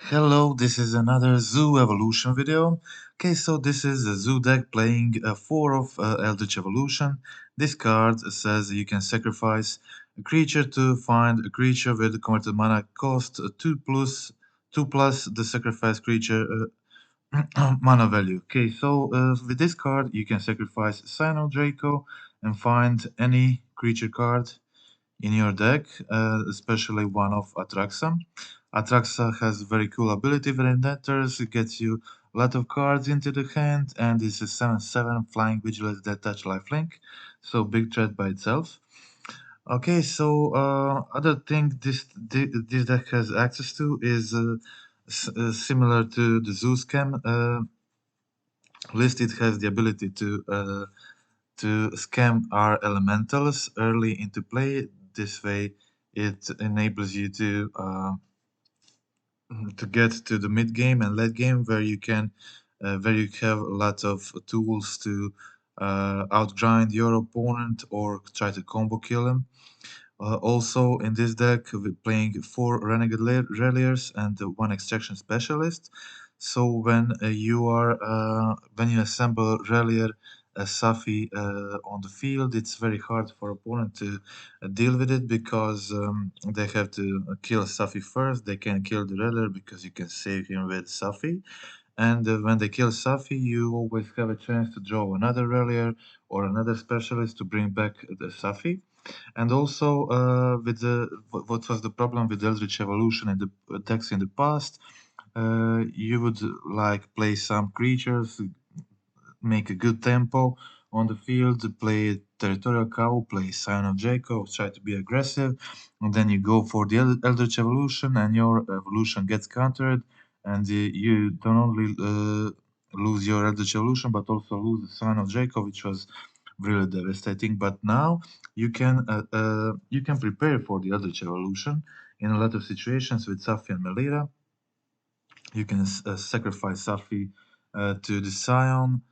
Hello, this is another Zoo Evolution video. Okay, so this is a Zoo deck playing 4 of Eldritch Evolution. This card says you can sacrifice a creature to find a creature with converted mana cost 2 plus the sacrifice creature mana value. Okay, so with this card you can sacrifice Sino Draco and find any creature card in your deck, especially one of Atraxa. Atraxa has very cool ability when it enters, it gets you a lot of cards into the hand, and it's a 7/7 flying vigilance that touch lifelink, so big threat by itself. Okay, so other thing this deck has access to is similar to the Zoo Scam list. It has the ability to scam our elementals early into play. This way, it enables you to get to the mid game and late game where you have a lot of tools to outgrind your opponent or try to combo kill him. Also, in this deck, we're playing 4 Renegade Reliers and 1 Extraction Specialist. So when you assemble Relier Safi on the field, it's very hard for opponent to deal with it because they have to kill Safi first. They can kill the Relier because you can save him with Safi. And when they kill Safi, you always have a chance to draw another Relier or another Specialist to bring back the Safi. And also, what was the problem with Eldritch Evolution in the decks in the past? You would like play some creatures, make a good tempo on the field, play Territorial Cow, play Scion of Jacob, try to be aggressive, and then you go for the Eldritch Evolution, and your evolution gets countered, and you don't only lose your Eldritch Evolution, but also lose the Scion of Jacob, which was really devastating. But now you can prepare for the Eldritch Evolution in a lot of situations with Safi and Melira. You can sacrifice Safi to the Scion,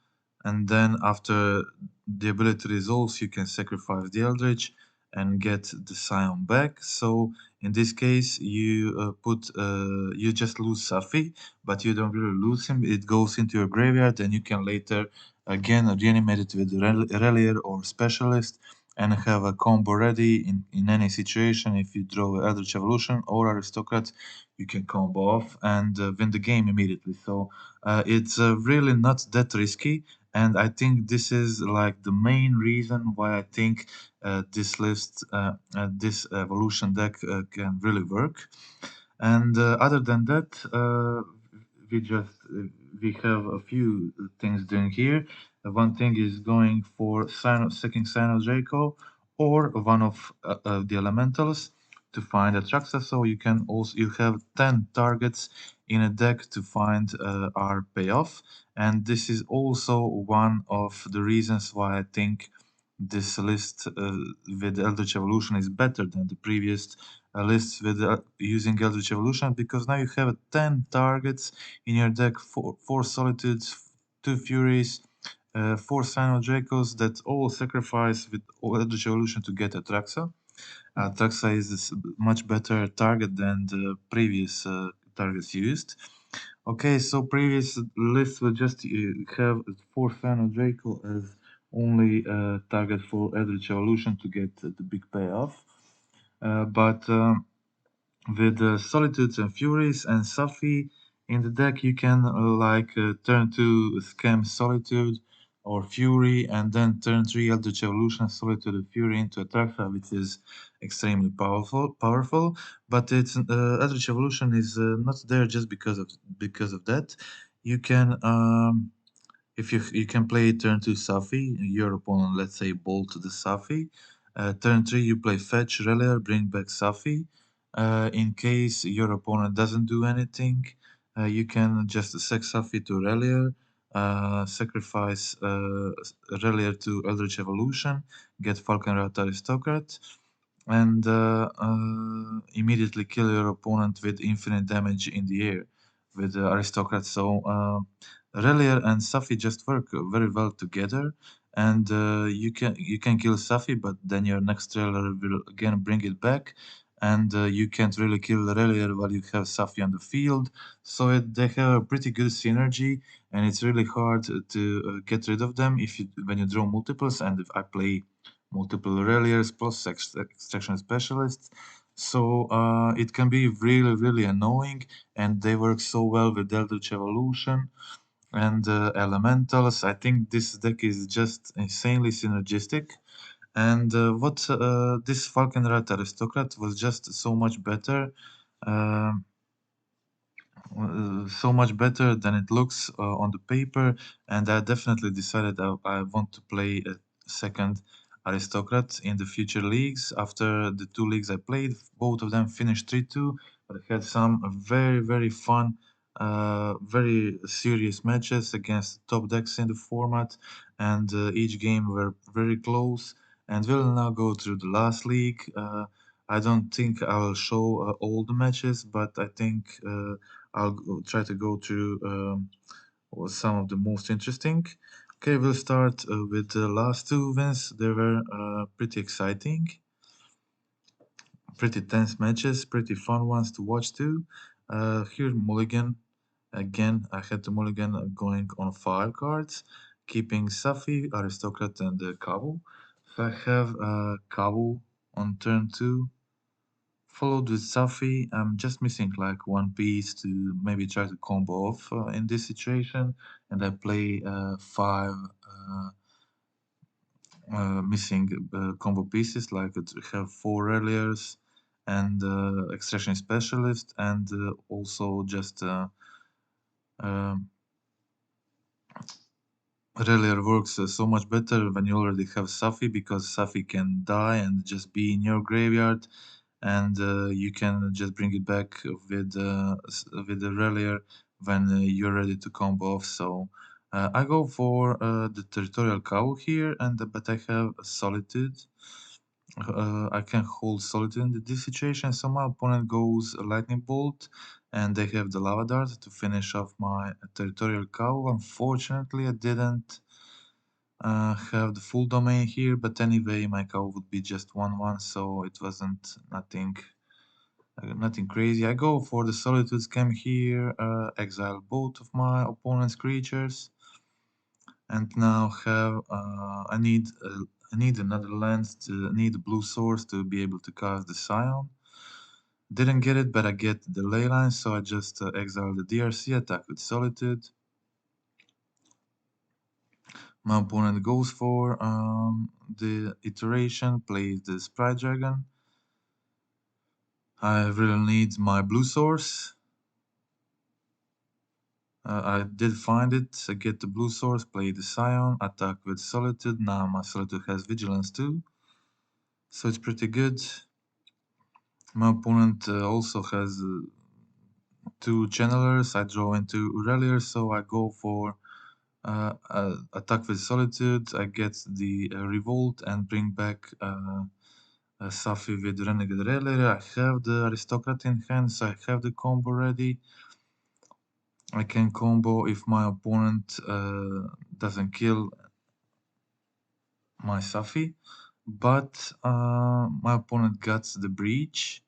and then after the ability resolves, you can sacrifice the Eldritch and get the Scion back. So in this case, you just lose Safi, but you don't really lose him. It goes into your graveyard, and you can later again reanimate it with Relier or Specialist and have a combo ready in any situation. If you draw Eldritch Evolution or Aristocrat, you can combo off and win the game immediately. So it's really not that risky, and I think this is like the main reason why I think this evolution deck can really work. And other than that, we just we have a few things doing here. One thing is going for second Sino Draco or one of the elementals to find Atraxa. So you have 10 targets in a deck to find our payoff, and this is also one of the reasons why I think this list with Eldritch Evolution is better than the previous lists with using Eldritch Evolution, because now you have 10 targets in your deck, four Solitudes, 2 Furies, 4 Sino Dracos that all sacrifice with Eldritch Evolution to get Atraxa. Atraxa is a much better target than the previous targets used. Okay, so previous lists will just have 4 Sino Draco as only target for Eldritch Evolution to get the big payoff. But with Solitudes and Furies and Safi in the deck, you can turn 2 Scam Solitude or Fury, and then turn 3 Eldritch Evolution Solitude and Fury into Atraxa, which is extremely powerful. But it's Eldritch Evolution is not there just because of that. You can if you can play turn 2 Safi, your opponent, let's say, bolt the Safi. Turn 3 you play fetch Relier, bring back Safi. In case your opponent doesn't do anything, you can just sack Safi to Relier, sacrifice Relier to Eldritch Evolution, get Falconrat Aristocrat, and immediately kill your opponent with infinite damage in the air with Aristocrat. So Relier and Safi just work very well together, and you can kill Safi, but then your next Relier will again bring it back, and you can't really kill the Relier while you have Safi on the field. So they have a pretty good synergy, and it's really hard to get rid of them if you when you draw multiples. And if I play multiple Reliers plus extraction specialists, so it can be really annoying, and they work so well with Eldritch Evolution and elementals. I think this deck is just insanely synergistic. And what this Falkenrath aristocrat was just so much better. Um so much better than it looks on the paper, and I definitely decided I want to play a second aristocrat in the future leagues. After the two leagues I played, both of them finished 3-2, but I had some very fun, very serious matches against top decks in the format, and each game were very close. And we'll now go through the last league. I don't think I will show all the matches, but I think try to go through some of the most interesting. Okay, we'll start with the last two wins. They were pretty exciting, pretty tense matches, pretty fun ones to watch too. Here, Mulligan. Again, I had the Mulligan going on 5 cards, keeping Safi, Aristocrat, and Kavu. So I have Kavu on turn 2, followed with Safi. I'm just missing like one piece to maybe try to combo off in this situation, and I play 5 missing combo pieces, like have 4 Reliers and Extraction Specialist, and also just um, Relier works so much better when you already have Safi, because Safi can die and just be in your graveyard, and you can just bring it back with the Relier when you're ready to combo off. So I go for the Territorial Cow here, and but I have Solitude. I can hold Solitude in this situation, so my opponent goes Lightning Bolt, and they have the Lava Dart to finish off my Territorial Cow. Unfortunately, I didn't have the full domain here, but anyway, my cow would be just 1-1, so it wasn't nothing crazy. I go for the Solitude Scam here, exile both of my opponent's creatures, and now have I need another land, to need a blue source to be able to cast the Scion. Didn't get it, but I get the Leyline, so I just exile the DRC, attack with Solitude. My opponent goes for the iteration, plays the Sprite Dragon. I really need my blue source. I did find it. I get the blue source, play the Scion, attack with Solitude. Now my Solitude has Vigilance too, so it's pretty good. My opponent also has 2 Channelers. I draw into Aurelier, so I go for attack with Solitude. I get the Revolt and bring back Safi with Renegade Relier. I have the Aristocrat in hand, so I have the combo ready. I can combo if my opponent doesn't kill my Safi, but my opponent got the breach,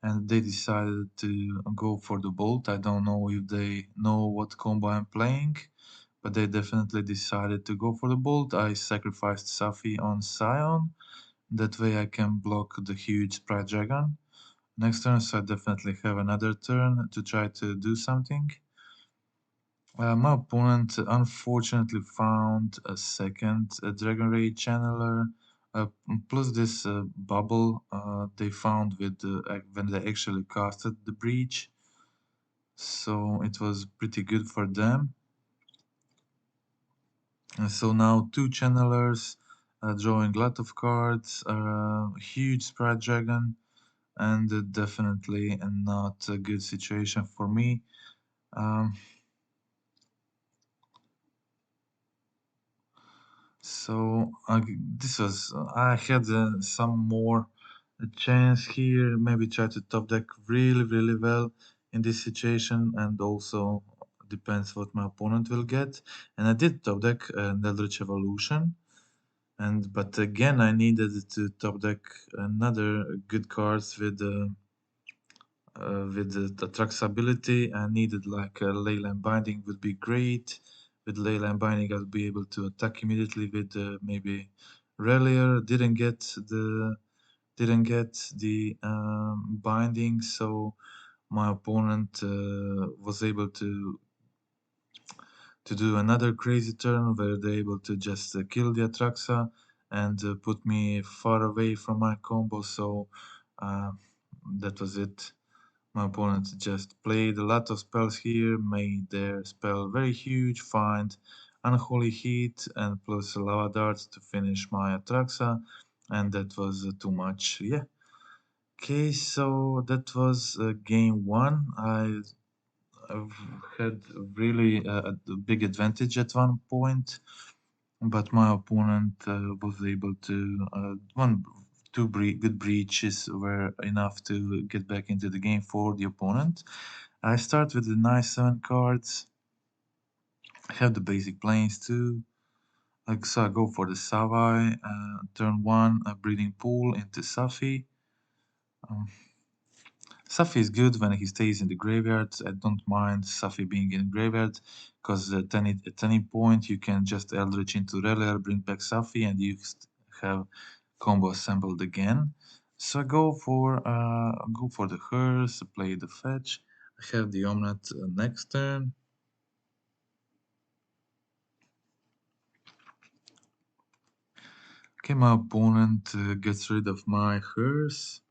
and they decided to go for the bolt. I don't know if they know what combo I'm playing, but they definitely decided to go for the bolt. I sacrificed Safi on Scion. That way I can block the huge Sprite Dragon. Next turn, so I definitely have another turn to try to do something. My opponent unfortunately found a second Dragon Ray Channeler, plus this bubble they found with when they actually casted the breach. So it was pretty good for them. And so now 2 Channelers, drawing a lot of cards, huge Sprite Dragon, and definitely not a good situation for me. Um, So this was I had some more chance here. Maybe try to top deck really well in this situation, and also depends what my opponent will get. And I did top deck Eldritch Evolution, And but again, I needed to top deck another good cards with the Trax ability. I needed like a Leyline Binding would be great. With Leyline Binding, I'll be able to attack immediately with maybe Relier. Didn't get the binding, so my opponent was able to do another crazy turn where they're able to just kill the Atraxa and put me far away from my combo. So uh, that was it. My opponent just played a lot of spells here, made their spell very huge, find Unholy Heat and plus Lava Darts to finish my Atraxa, and that was too much. Yeah. Okay, so that was game one. I've had really a big advantage at one point, but my opponent was able to good breaches were enough to get back into the game for the opponent. I start with the nice 7 cards. I have the basic planes too. So I go for the Savai, turn 1, a Breeding Pool into Safi. Um, Safi is good when he stays in the graveyard. I don't mind Safi being in the graveyard because at any point you can just Eldritch into Relier, bring back Safi, and you have combo assembled again. So I go for the Hearse, play the fetch. I have the Omnat next turn. Okay, my opponent gets rid of my Hearse.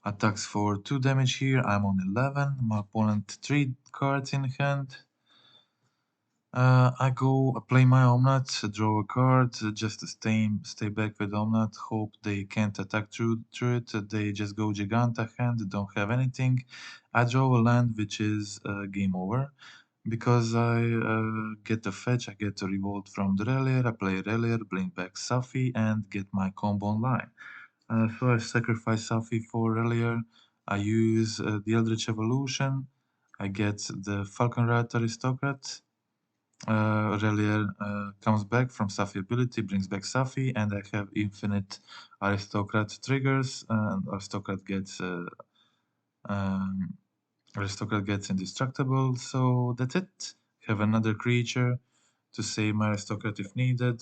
Attacks for 2 damage here. I'm on 11. My opponent 3 cards in hand. I play my Omnat, draw a card, just stay back with Omnat, hope they can't attack through it. They just go Giganta hand, don't have anything. I draw a land, which is game over. Because I get a fetch, I get a revolt from the Relier, I play Relier, bring back Safi, and get my combo online. So I sacrifice Safi for Relier, I use the Eldritch Evolution, I get the Falconrat Aristocrat, Relier comes back from Safi ability, brings back Safi, and I have infinite Aristocrat triggers, and um, Aristocrat gets indestructible, so that's it. Have another creature to save my Aristocrat if needed,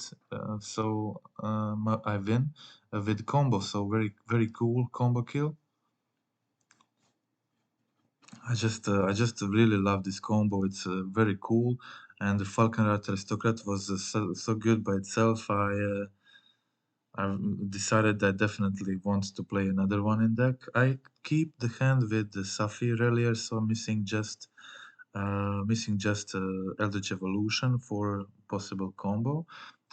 so I win with combo, so very cool combo kill. I just really love this combo. It's very cool, and the Falconrat Aristocrat was so good by itself. I've decided I definitely want to play another one in deck. I keep the hand with the Safi Relier, so missing just Eldritch Evolution for possible combo.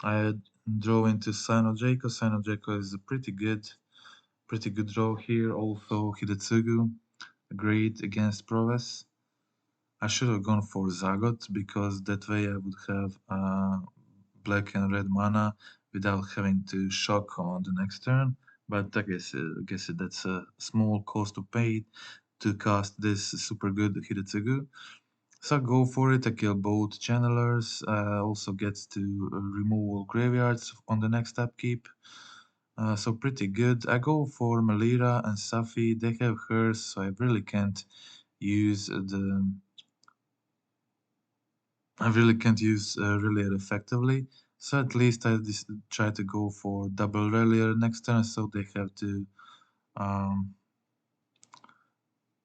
I draw into Sino Draco. Sino Draco is a pretty good draw here. Also Hidetsugu, great against Prowess. I should have gone for Zagot because that way I would have black and red mana without having to shock on the next turn. But I guess that's a small cost to pay to cast this super good Hidetsugu. So I go for it. I kill both channelers. Also gets to remove all graveyards on the next upkeep. So pretty good. I go for Malira and Safi. They have hers, so I really can't use the I really can't use Relier effectively, so at least I try to go for double Relier next turn, so um,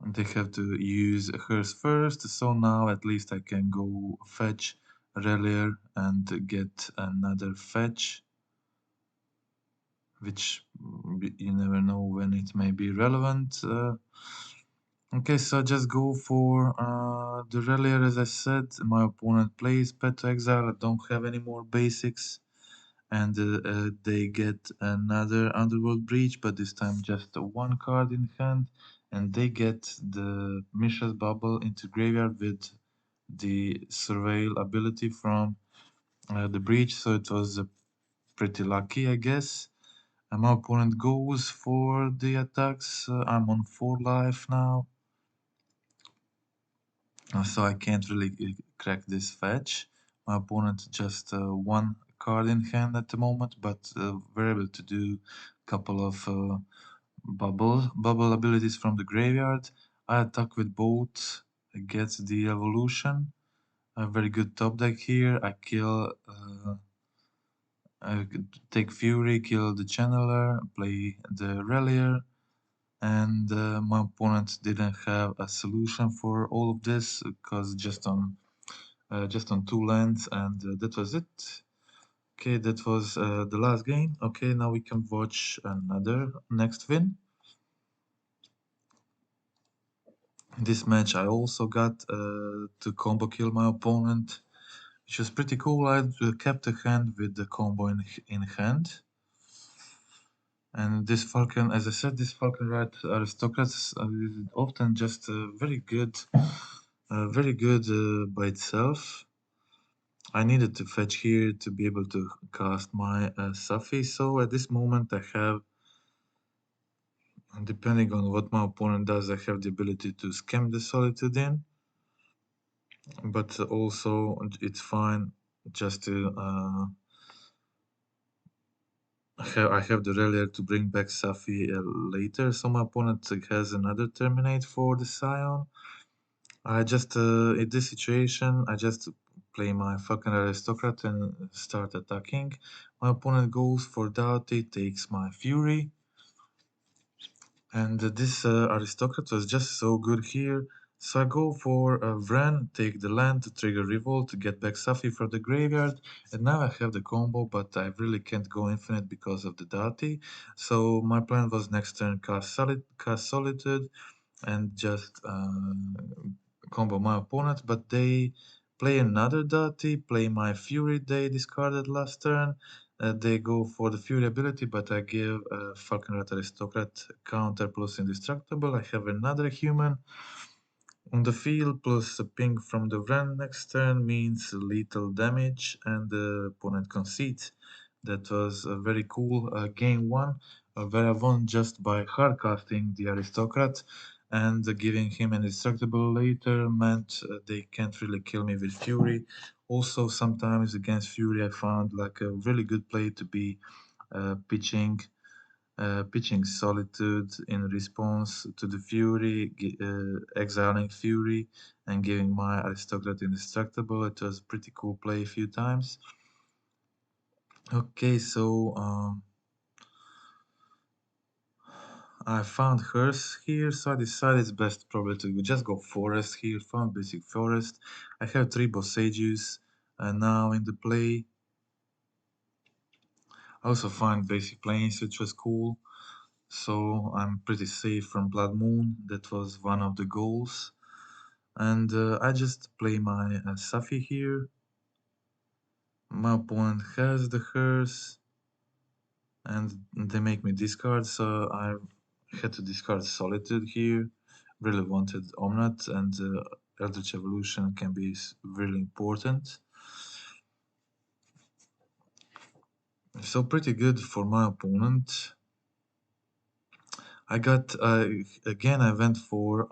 they have to use hers first. So now at least I can go fetch Relier and get another fetch, which you never know when it may be relevant. Okay, so I just go for the Relier as I said. My opponent plays Pet to Exile. I don't have any more basics. And they get another Underworld Breach, but this time just one card in hand, and they get the Mishra's Bubble into graveyard with the Surveil ability from the Breach, so it was pretty lucky, I guess. And my opponent goes for the attacks. I'm on 4 life now, so I can't really crack this fetch, My opponent just one card in hand at the moment, but we're able to do a couple of bubble abilities from the graveyard. I attack with both, gets the evolution. A very good top deck here. I kill, I take Fury, kill the Channeler, play the Relier, and my opponent didn't have a solution for all of this because just on 2 lands, and that was it. Okay, that was the last game. Okay, now we can watch another next win. This match I also got to combo kill my opponent, which was pretty cool. I kept the hand with the combo in hand. And this Falcon, as I said, this Falcon Rat Aristocrats is often just very good by itself. I needed to fetch here to be able to cast my Safi, so at this moment I have, depending on what my opponent does, I have the ability to scam the Solitude in, but also it's fine just to I have the Relier to bring back Safi later, so my opponent has another Terminate for the Scion. I just, in this situation, I just play my fucking Aristocrat and start attacking. My opponent goes for Doughty, takes my Fury. And this Aristocrat was just so good here. So I go for Vren, take the land to trigger Revolt to get back Safi from the graveyard. And now I have the combo, but I really can't go infinite because of the Doughty. So my plan was next turn cast Solitude and just combo my opponent, but they play another Doughty, play my Fury they discarded last turn. They go for the Fury ability, but I give Falconrat Aristocrat counter plus indestructible. I have another human on the field, plus a ping from the Wren next turn means lethal damage, and the opponent concedes. That was a very cool game one, where I won just by hardcasting the Aristocrat, and giving him an indestructible later meant they can't really kill me with Fury. Also, sometimes against Fury, I found like a really good play to be pitching Solitude in response to the Fury, exiling Fury, and giving my Aristocrat indestructible. It was a pretty cool play a few times. Okay, so I found hers here, so I decided it's best probably to just go forest here. Found basic forest. I have 3 Bossages now in the play. I also find basic plains, which was cool. So I'm pretty safe from Blood Moon. That was one of the goals. And I just play my Safi here. My opponent has the hers, and they make me discard, so I had to discard Solitude here. Really wanted Omnat, and Eldritch Evolution can be really important. So pretty good for my opponent. I got, again, I went for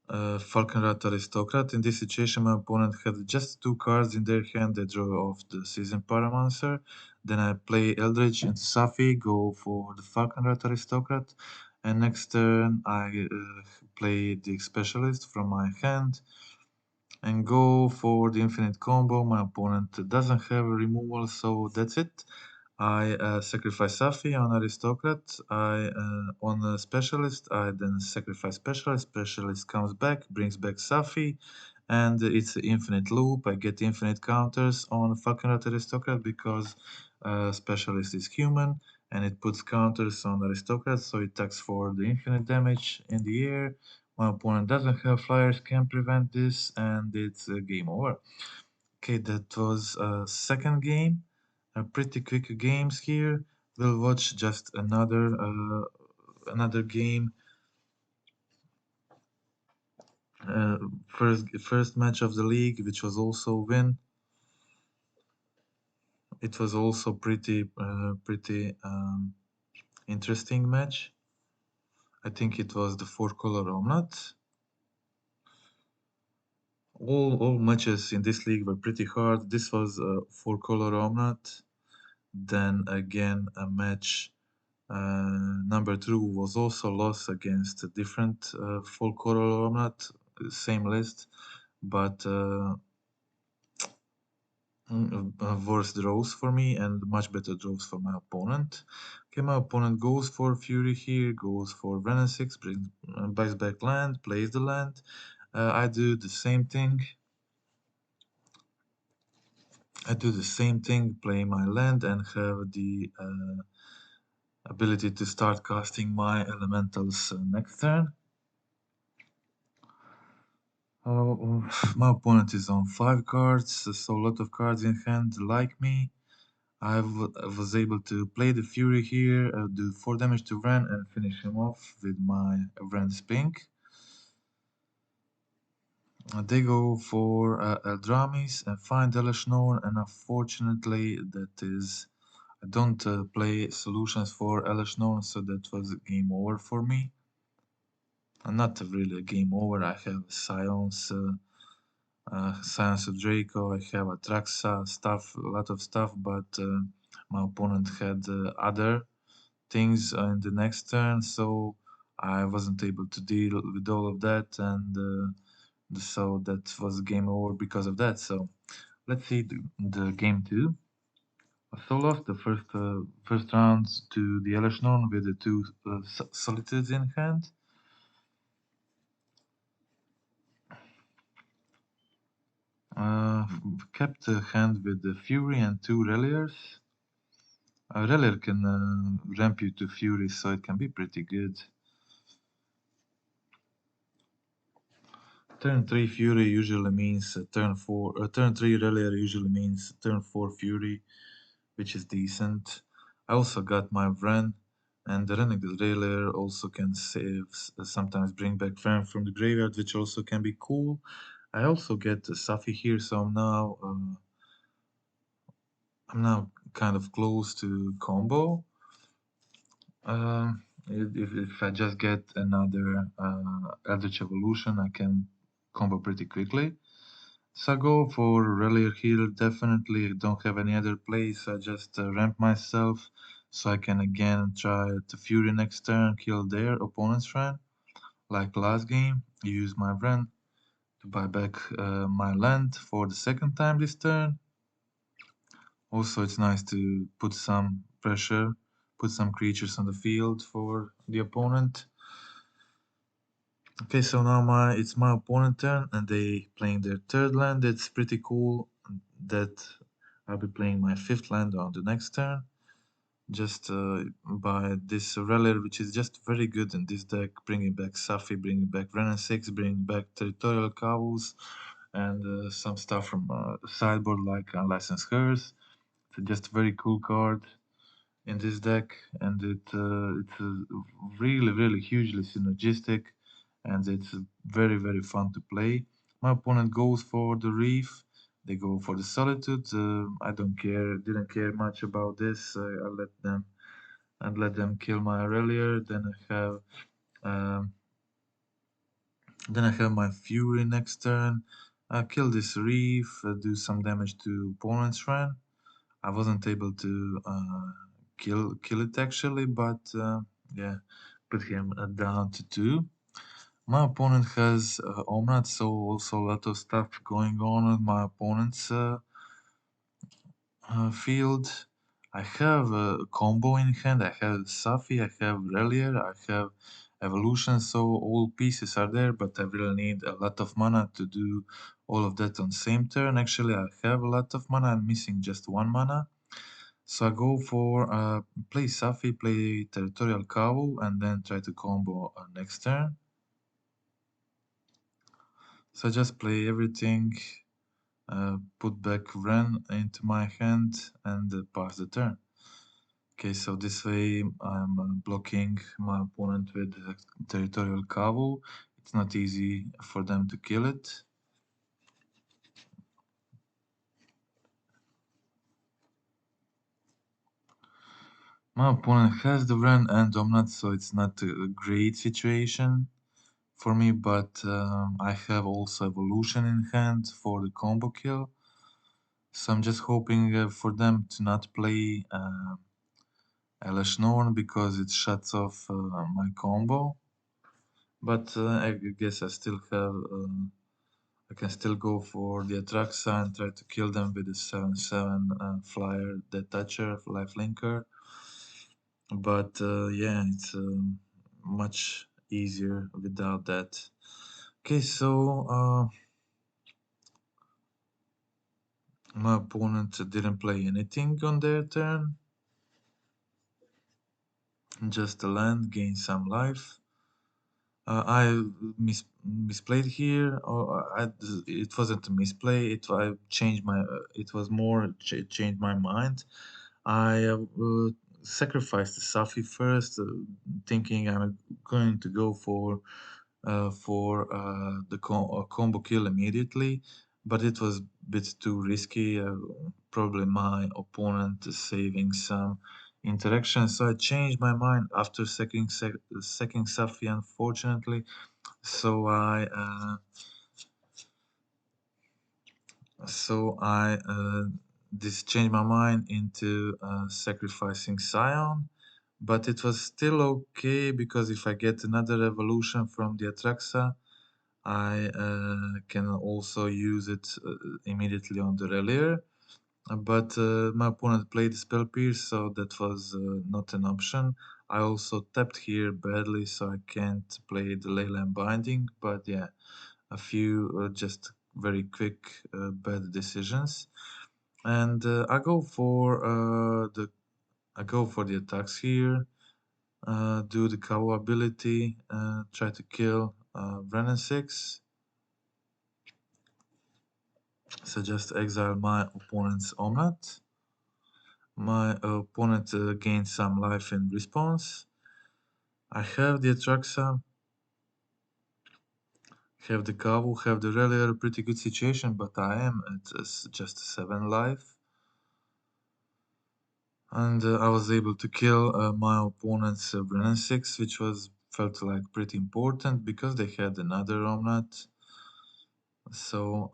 Falconrat Aristocrat. In this situation, my opponent had just 2 cards in their hand. They draw off the Season Paramancer. Then I play Eldritch and Safi, go for the Falconrat Aristocrat. And next turn, I play the Specialist from my hand and go for the Infinite Combo. My opponent doesn't have a removal, so that's it. I sacrifice Safi on Aristocrat. I on a Specialist. I then sacrifice Specialist. Specialist comes back, brings back Safi, and it's an infinite loop. I get infinite counters on Falconrat Aristocrat because Specialist is human, and it puts counters on Aristocrat, so it attacks for the infinite damage in the air. My opponent doesn't have flyers, can prevent this, and it's game over. Okay, that was second game. Pretty quick games here. We'll watch just another game. First match of the league, which was also win. It was also pretty interesting match. I think it was the 4-color Omnat. All matches in this league were pretty hard. This was a four-color omelette. Then again, a match number two was also lost against a different four-color omelette, same list, but worse draws for me and much better draws for my opponent. Okay, my opponent goes for Fury here, goes for Venom 6, buys back land, plays the land. I do the same thing. Play my land, and have the ability to start casting my elementals next turn. My opponent is on 5 cards, so a lot of cards in hand like me. I was able to play the Fury here, do 4 damage to Ren, and finish him off with my Ren's Pink. They go for Eldramis and find Elishnorn, and unfortunately that is... I don't play solutions for Elishnorn, so that was game over for me. Not really a game over. I have Science of Draco, I have Atraxa stuff, a lot of stuff, but my opponent had other things in the next turn, so I wasn't able to deal with all of that, and so that was game over because of that. So let's see the game two. I so lost the first rounds to the Elishnorn with the two solitudes in hand. Kept the hand with the Fury and two Reliers. A Relier can ramp you to Fury, so it can be pretty good. Turn 3 Fury usually means turn 4. Turn 3 Relier usually means turn 4 Fury, which is decent. I also got my Vren, and the Renegade Relier also can save, sometimes bring back Vren from the graveyard, which also can be cool. I also get Safi here, so I'm now kind of close to combo. If I just get another Eldritch Evolution, I can combo pretty quickly. So I go for Relier here, definitely. I don't have any other place. I just ramp myself so I can again try to Fury next turn, kill their opponent's Ren. Like last game, use my Ren to buy back my land for the second time this turn. Also, it's nice to put some pressure, put some creatures on the field for the opponent. Okay, so now it's my opponent turn, and they playing their third land. It's pretty cool that I'll be playing my fifth land on the next turn. Just by this Relier, which is just very good in this deck, bringing back Safi, bringing back Renan 6, bringing back Territorial Cavils, and some stuff from sideboard like Unlicensed Hers. It's just a very cool card in this deck, and it's really hugely synergistic, and it's very fun to play. My opponent goes for the Reef. They go for the Solitude. I don't care. Didn't care much about this. I let them kill my Aurelier. Um, then I have my Fury next turn. I kill this Reef. Do some damage to opponent's Shrine. I wasn't able to kill it actually, but yeah, put him down to 2. My opponent has Omnat, so also a lot of stuff going on with my opponent's field. I have a combo in hand, I have Safi, I have Relier, I have Evolution, so all pieces are there, but I really need a lot of mana to do all of that on same turn. Actually, I have a lot of mana, I'm missing just 1 mana. So I go for play Safi, play Territorial Cavo, and then try to combo next turn. So I just play everything, put back Ren into my hand, and pass the turn. Okay, so this way I'm blocking my opponent with Territorial Cavo. It's not easy for them to kill it. My opponent has the Ren and Omnat, so it's not a great situation. for me, but I have also evolution in hand for the combo kill. So I'm just hoping for them to not play Elish Norn because it shuts off my combo. But I guess I still have. I can still go for the Atraxa and try to kill them with the 7/7 flyer, Death Toucher, Life Linker. But yeah, it's much easier without that. Okay, so my opponent didn't play anything on their turn, just a land, gain some life. I misplayed here, or it wasn't a misplay. I changed my. It was more changed my mind. I sacrificed the Safi first, thinking I'm going to go for the combo kill immediately, but it was a bit too risky. Probably my opponent is saving some interaction, so I changed my mind after second Safi, unfortunately. So I this changed my mind into sacrificing Scion, but it was still okay because if I get another evolution from the Atraxa, I can also use it immediately on the Relier. But my opponent played Spell Pierce, so that was not an option. I also tapped here badly, so I can't play the Leyline Binding. But yeah, a few just very quick bad decisions. And I go for the attacks here. Do the KO ability. Try to kill Brennan 6. So just exile my opponent's omelet. My opponent gains some life in response. I have the Atraxa, have the Kavu, have the Relier, pretty good situation, but I am at just 7 life. And I was able to kill my opponent's Brennan 6, which was felt like pretty important because they had another Omnat. So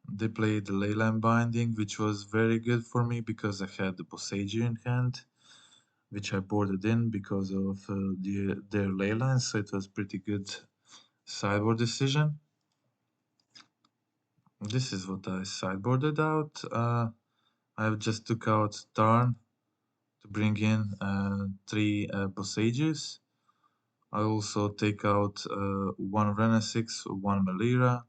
they played the Leyline Binding, which was very good for me because I had the Boseiju in hand, which I boarded in because of their Leyline, so it was pretty good sideboard decision. This is what I sideboarded out. I just took out Tarn to bring in 3 Bosages. I also take out 1 Rena 6, 1 Melira,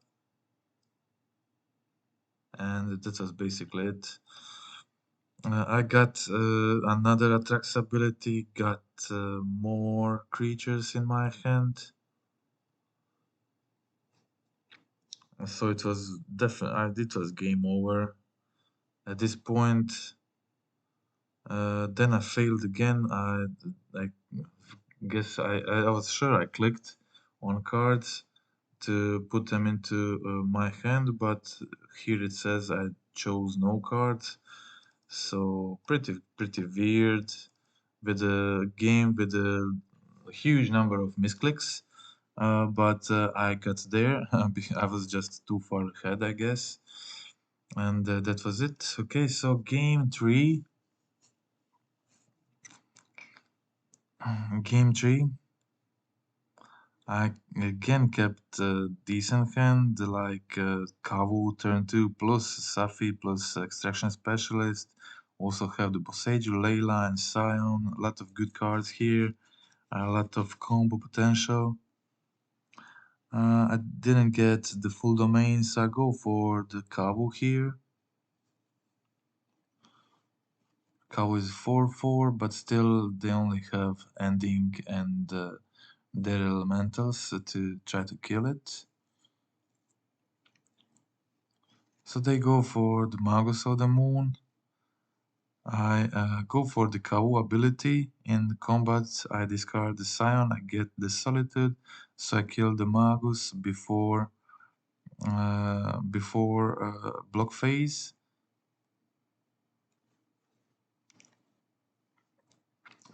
and that was basically it. I got another Attrax ability, got more creatures in my hand. So it was definitely, it was game over at this point. Then I failed again. I guess I was sure I clicked on cards to put them into my hand, but here it says I chose no cards. So pretty weird with a game with a huge number of misclicks. But I got there. I was just too far ahead, I guess. And that was it. Okay, so game 3. Game 3. I again kept a decent hand like Kavu turn 2 plus Safi plus Extraction Specialist. Also have the Boseiju, Layla, and Scion. A lot of good cards here. A lot of combo potential. I didn't get the full domain, so I go for the Kavu here. Kavu is 4/4, but still they only have ending and their elementals to try to kill it. So they go for the Magus of the Moon. I go for the Kawu ability. In the combat, I discard the Scion, I get the Solitude, so I kill the Magus before block phase.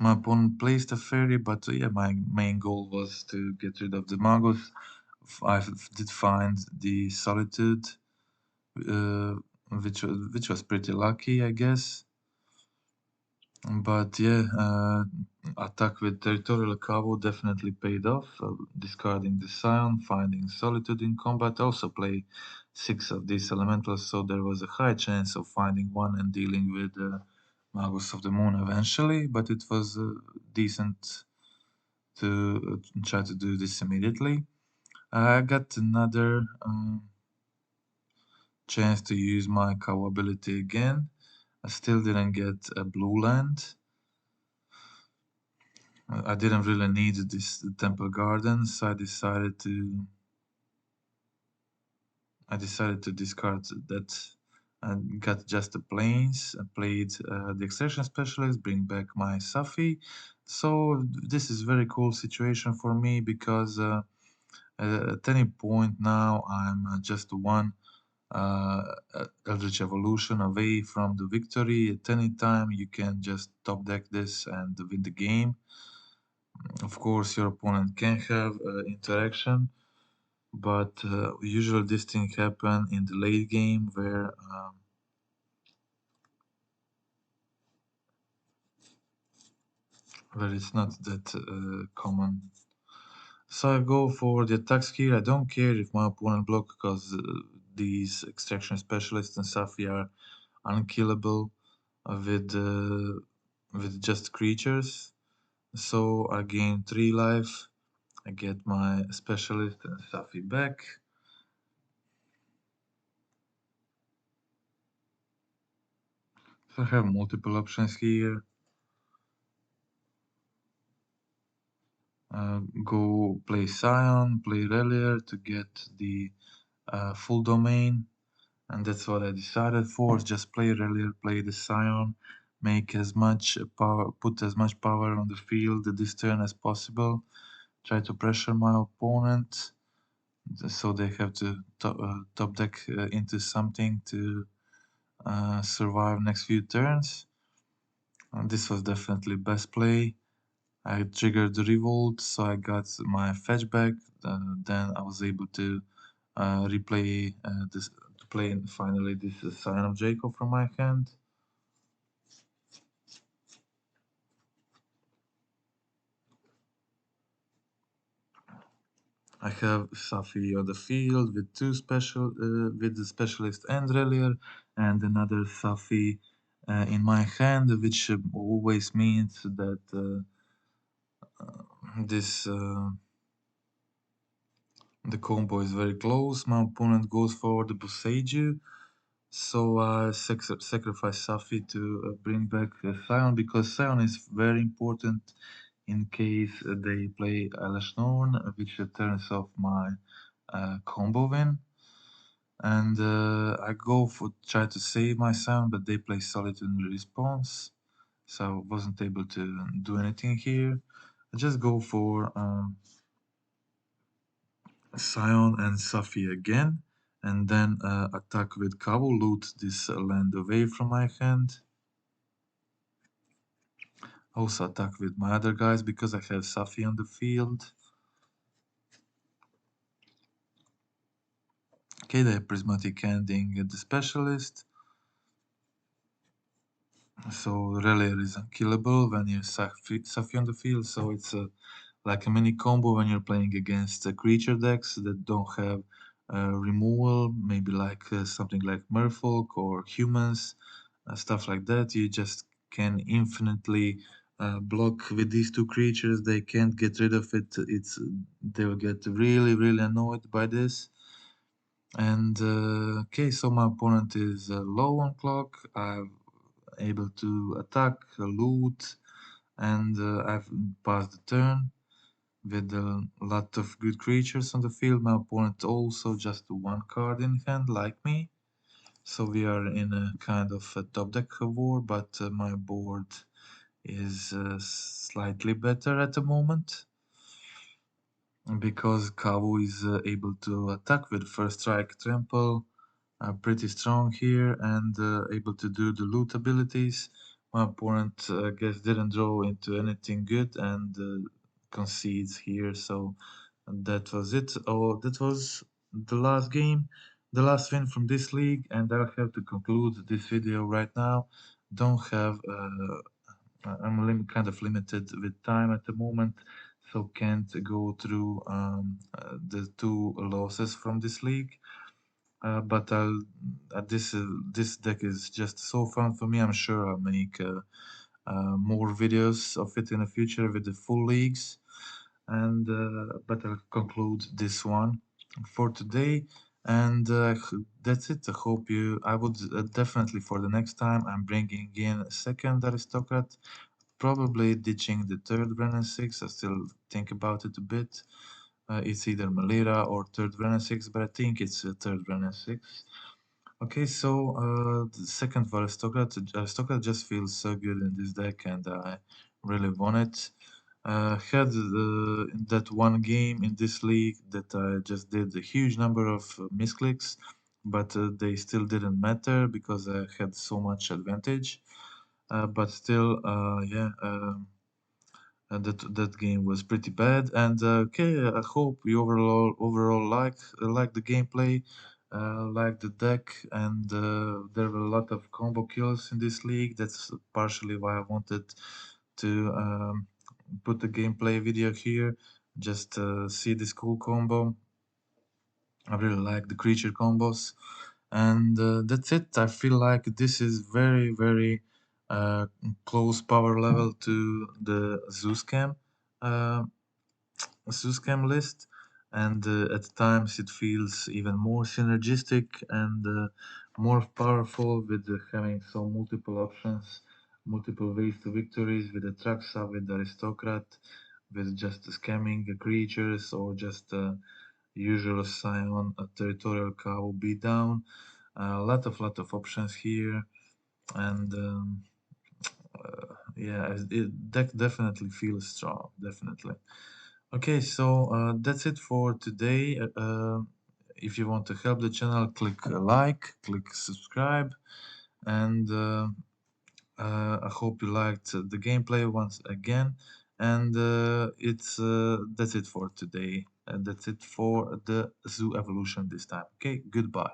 My opponent placed a fairy, but yeah, my main goal was to get rid of the Magos. Did find the Solitude, uh, which was pretty lucky, I guess. But yeah, attack with Territorial Cabo definitely paid off. Discarding the Scion, finding Solitude in combat, also play 6 of these elementals, so there was a high chance of finding one and dealing with Magus of the Moon eventually, but it was decent to try to do this immediately. I got another chance to use my Cabo ability again. I still didn't get a blue land. I didn't really need this temple garden, so I decided to discard that and got just the plains and played the extraction specialist, bring back my Safi. So this is very cool situation for me because at any point now I'm just one uh, Eldritch Evolution away from the victory. At any time you can just top deck this and win the game. Of course, your opponent can have interaction, but usually this thing happen in the late game where it's not that common. So I go for the attack skill. I don't care if my opponent block because these extraction specialists and Safi are unkillable with just creatures. So I gain 3 life. I get my specialist and Safi back. So I have multiple options here. Go play Scion, play Relier to get the full domain, and that's what I decided for. Just play Relier, play the Scion, make as much power, put as much power on the field this turn as possible. Try to pressure my opponent, so they have to top deck into something to survive next few turns. And this was definitely best play. I triggered the revolt, so I got my fetch back. Then I was able to replay this to play finally this Sign of Jacob from my hand. I have Safi on the field with with the specialist and Relier, and another Safi in my hand, which always means that this the combo is very close. My opponent goes for the Boseiju, so I sacrifice Safi to bring back Sion because Sion is very important in case they play Elish Norn, which turns off my combo win. And I go for try to save my Sion, but they play Solitude in response, so I wasn't able to do anything here. I just go for Sion and Safi again, and then attack with Cabo, loot this land away from my hand. Also attack with my other guys because I have Safi on the field. Okay, they have Prismatic Ending the Specialist. So Relier is unkillable when you Safi on the field, so it's like a mini combo when you're playing against creature decks that don't have removal, maybe like something like Merfolk or humans, stuff like that. You just can infinitely block with these two creatures. They can't get rid of it. They'll get really really annoyed by this. And okay, so my opponent is low on clock. I'm able to attack, loot, and I've passed the turn with a lot of good creatures on the field. My opponent also just one card in hand, like me. So we are in a kind of a top deck war, but my board is slightly better at the moment because Kawu is able to attack with first strike, trample, pretty strong here, and able to do the loot abilities. my opponent, I guess, didn't draw into anything good and concedes here. So that was it. Oh, that was the last game, the last win from this league, and I'll have to conclude this video right now. Don't have kind of limited with time at the moment, so can't go through the two losses from this league. But this deck is just so fun for me. I'm sure I'll make more videos of it in the future with the full leagues. And but I'll conclude this one for today. And that's it. I hope you. I would definitely for the next time. I'm bringing in a second aristocrat, probably ditching the third Brennan 6. I still think about it a bit. It's either Malira or third Brennan 6, but I think it's third Brennan 6. Okay, so the second for Aristocrat just feels so good in this deck, and I really want it. Had that one game in this league that I just did a huge number of misclicks, but they still didn't matter because I had so much advantage. But still, yeah. That game was pretty bad. And okay, I hope you overall like the gameplay, like the deck, and there were a lot of combo kills in this league. That's partially why I wanted to put the gameplay video here. Just see this cool combo. I really like the creature combos, and that's it. I feel like this is very uh, close power level to the Zeuscam. Uh, Suscam list, and at times it feels even more synergistic and more powerful with having so multiple options, multiple ways to victories with the Traxa, with the Aristocrat, with just scamming the creatures or just usual Scion, a territorial cow beatdown. A lot of options here, and yeah, deck definitely feels strong, definitely. Okay, so that's it for today. If you want to help the channel, click like, click subscribe, and I hope you liked the gameplay once again. And it's that's it for today. And that's it for the Zoo Evolution this time. Okay, goodbye.